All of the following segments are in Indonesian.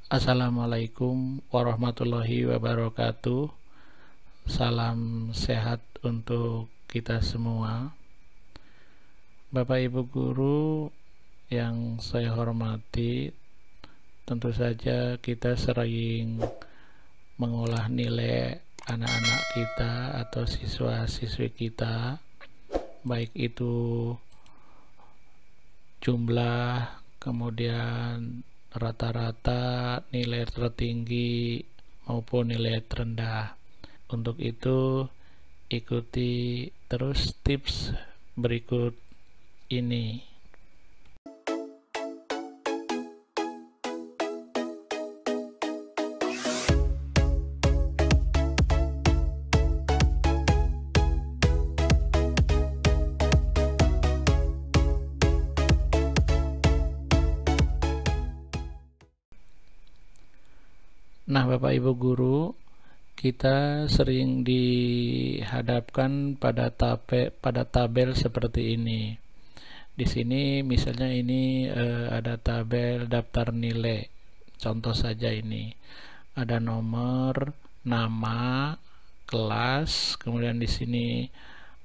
Assalamualaikum warahmatullahi wabarakatuh. Salam sehat untuk kita semua. Bapak Ibu guru yang saya hormati, tentu saja kita sering mengolah nilai anak-anak kita atau siswa-siswi kita, baik itu jumlah, kemudian rata-rata, nilai tertinggi maupun nilai terendah. Untuk itu ikuti terus tips berikut ini. Nah, Bapak Ibu guru, kita sering dihadapkan pada tabel seperti ini. Di sini misalnya ini ada tabel daftar nilai. Contoh saja ini. Ada nomor, nama, kelas, kemudian di sini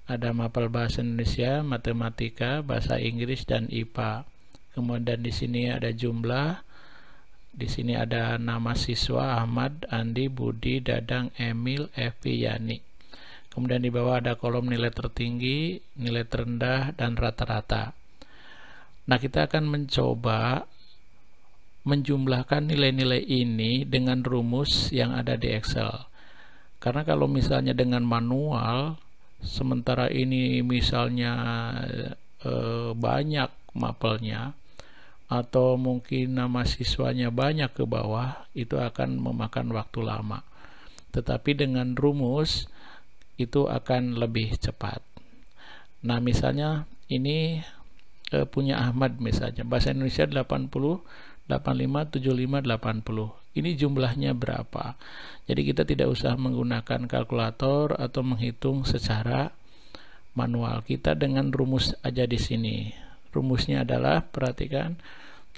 ada mapel bahasa Indonesia, matematika, bahasa Inggris dan IPA. Kemudian di sini ada jumlah. Di sini ada nama siswa Ahmad, Andi, Budi, Dadang, Emil, Evi, Yani. Kemudian di bawah ada kolom nilai tertinggi, nilai terendah, dan rata-rata. Nah, kita akan mencoba menjumlahkan nilai-nilai ini dengan rumus yang ada di Excel. Karena kalau misalnya dengan manual, sementara ini misalnya banyak mapelnya, atau mungkin nama siswanya banyak ke bawah, itu akan memakan waktu lama. Tetapi dengan rumus itu akan lebih cepat. Nah, misalnya ini punya Ahmad, misalnya bahasa Indonesia 80, 85, 75, 80. Ini jumlahnya berapa? Jadi kita tidak usah menggunakan kalkulator atau menghitung secara manual. Kita dengan rumus aja di sini. Rumusnya adalah, perhatikan,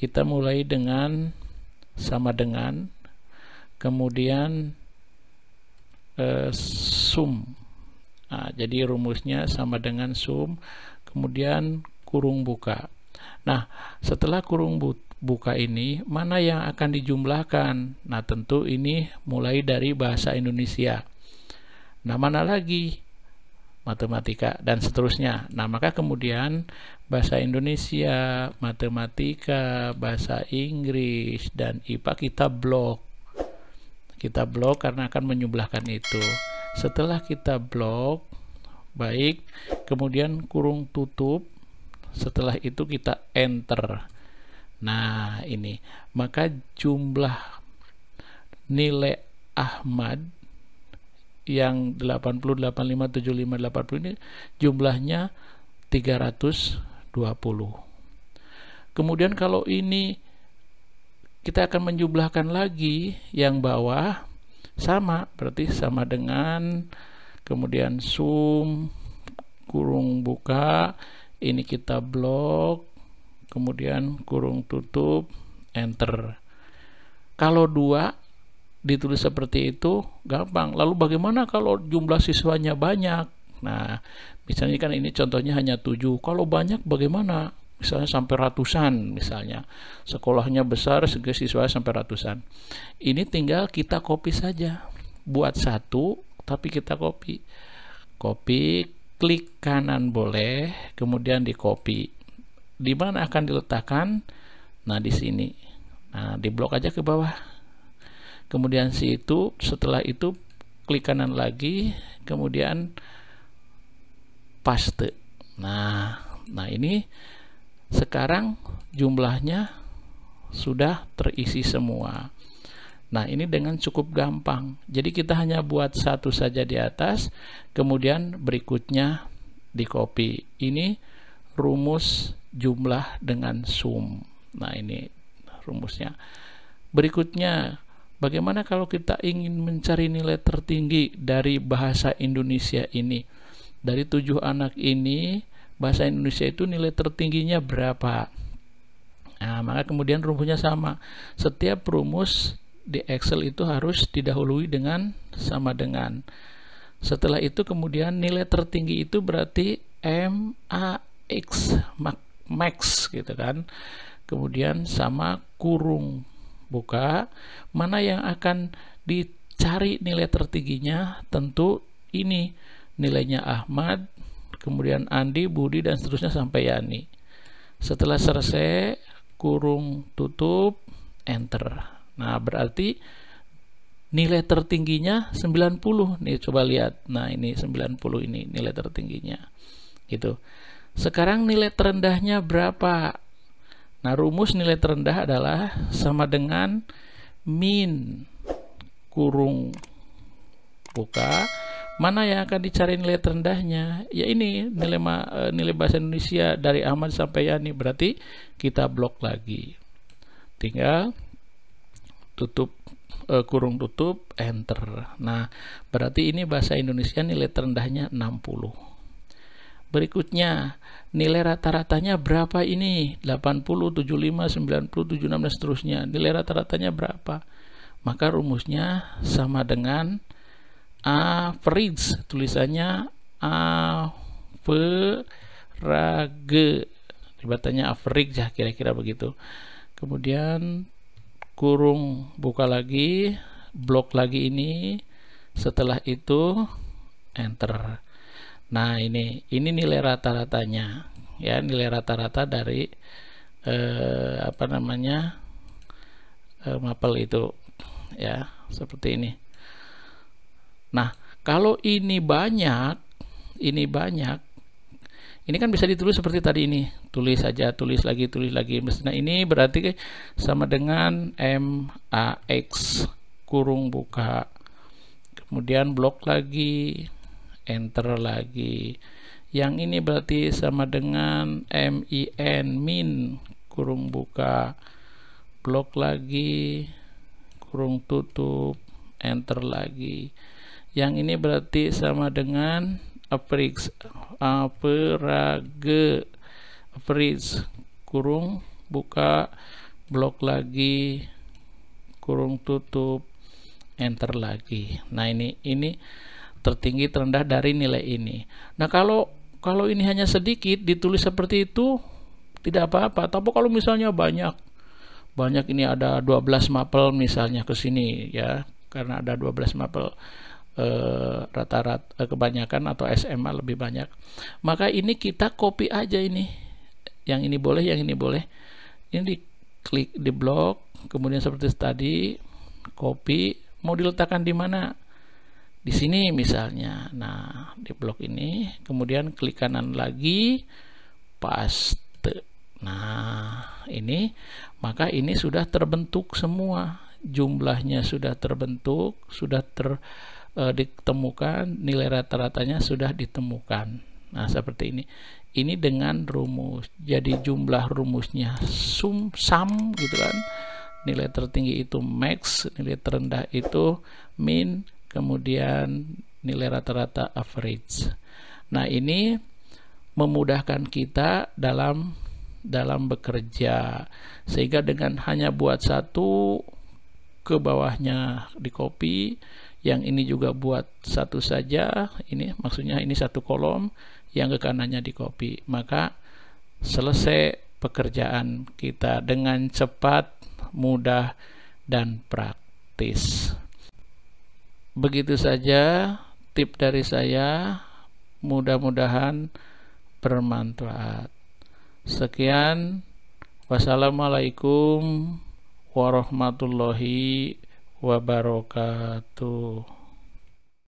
kita mulai dengan sama dengan, kemudian sum. Nah, jadi rumusnya sama dengan sum, kemudian kurung buka. Nah, setelah kurung buka ini, mana yang akan dijumlahkan? Nah, tentu ini mulai dari bahasa Indonesia. Nah, mana lagi? Matematika, dan seterusnya. Nah, maka kemudian bahasa Indonesia, matematika, bahasa Inggris, dan IPA kita blok. Kita blok karena akan menjumlahkan itu. Setelah kita blok, baik, kemudian kurung tutup, setelah itu kita enter. Nah, ini. Maka jumlah nilai Ahmad yang 80, 85, 75, 80 ini jumlahnya 320. Kemudian kalau ini kita akan menjumlahkan lagi yang bawah, sama, berarti sama dengan, kemudian sum, kurung buka, ini kita blok, kemudian kurung tutup, enter. Kalau dua ditulis seperti itu gampang. Lalu bagaimana kalau jumlah siswanya banyak? Nah, misalnya kan ini contohnya hanya 7. Kalau banyak bagaimana? Misalnya sampai ratusan, misalnya sekolahnya besar sehingga siswanya sampai ratusan. Ini tinggal kita copy saja. Buat satu, tapi kita copy. Copy, klik kanan boleh, kemudian di copy. Di mana akan diletakkan? Nah, di sini. Nah, di blok aja ke bawah. Kemudian setelah itu klik kanan lagi, kemudian paste. Nah ini sekarang jumlahnya sudah terisi semua. Nah, ini dengan cukup gampang. Jadi kita hanya buat satu saja di atas, kemudian berikutnya di copy. Ini rumus jumlah dengan sum. Nah, ini rumusnya. Berikutnya, bagaimana kalau kita ingin mencari nilai tertinggi dari bahasa Indonesia ini? Dari 7 anak ini, bahasa Indonesia itu nilai tertingginya berapa? Nah, maka kemudian rumusnya sama. Setiap rumus di Excel itu harus didahului dengan sama dengan. Setelah itu kemudian nilai tertinggi itu berarti MAX, max gitu kan. Kemudian sama kurung buka, mana yang akan dicari nilai tertingginya, tentu ini nilainya Ahmad, kemudian Andi, Budi, dan seterusnya sampai Yani. Setelah selesai, kurung tutup, enter. Nah, berarti nilai tertingginya 90. Nih coba lihat. Nah, ini 90 ini nilai tertingginya. Gitu. Sekarang nilai terendahnya berapa? Nah, rumus nilai terendah adalah sama dengan min kurung buka, mana yang akan dicari nilai terendahnya? Ya ini nilai bahasa Indonesia dari Ahmad sampai Yani. Berarti kita blok lagi. Tinggal tutup kurung tutup, enter. Nah, berarti ini bahasa Indonesia nilai terendahnya 60. Berikutnya, nilai rata-ratanya berapa ini? 80, 75, 90, 76 dan seterusnya. Nilai rata-ratanya berapa? Maka rumusnya sama dengan average, tulisannya average, dibatanya average ya, kira-kira begitu. Kemudian kurung buka lagi, blok lagi ini, setelah itu enter. Nah, ini nilai rata-ratanya ya, nilai rata-rata dari mapel itu ya, seperti ini. Nah, kalau ini banyak, ini kan bisa ditulis seperti tadi ini, tulis saja, tulis lagi. Nah, ini berarti sama dengan MAX kurung buka, kemudian blok lagi, enter lagi. Yang ini berarti sama dengan MIN min kurung buka, blok lagi, kurung tutup, enter lagi. Yang ini berarti sama dengan average kurung buka, blok lagi, kurung tutup, enter lagi. Nah, ini tertinggi terendah dari nilai ini. Nah, kalau ini hanya sedikit ditulis seperti itu tidak apa-apa. Tapi kalau misalnya banyak ini ada 12 mapel misalnya ke sini ya, karena ada 12 mapel rata-rata kebanyakan atau SMA lebih banyak, maka ini kita copy aja ini. Yang ini boleh, yang ini boleh. Ini diklik di blok, kemudian seperti tadi copy, mau diletakkan di mana? Di sini misalnya. Nah, di blok ini, kemudian klik kanan lagi, paste. Nah, ini maka ini sudah terbentuk semua. Jumlahnya sudah terbentuk, sudah ditemukan, nilai rata-ratanya sudah ditemukan. Nah, seperti ini. Ini dengan rumus. Jadi jumlah rumusnya sum gitu kan. Nilai tertinggi itu max, nilai terendah itu min, kemudian nilai rata-rata average. Nah, ini memudahkan kita dalam bekerja, sehingga dengan hanya buat satu, ke bawahnya di copy, yang ini juga buat satu saja, ini maksudnya ini satu kolom, yang ke kanannya di copy, maka selesai pekerjaan kita dengan cepat, mudah, dan praktis. Begitu saja tip dari saya, mudah-mudahan bermanfaat. Sekian, wassalamualaikum warahmatullahi wabarakatuh.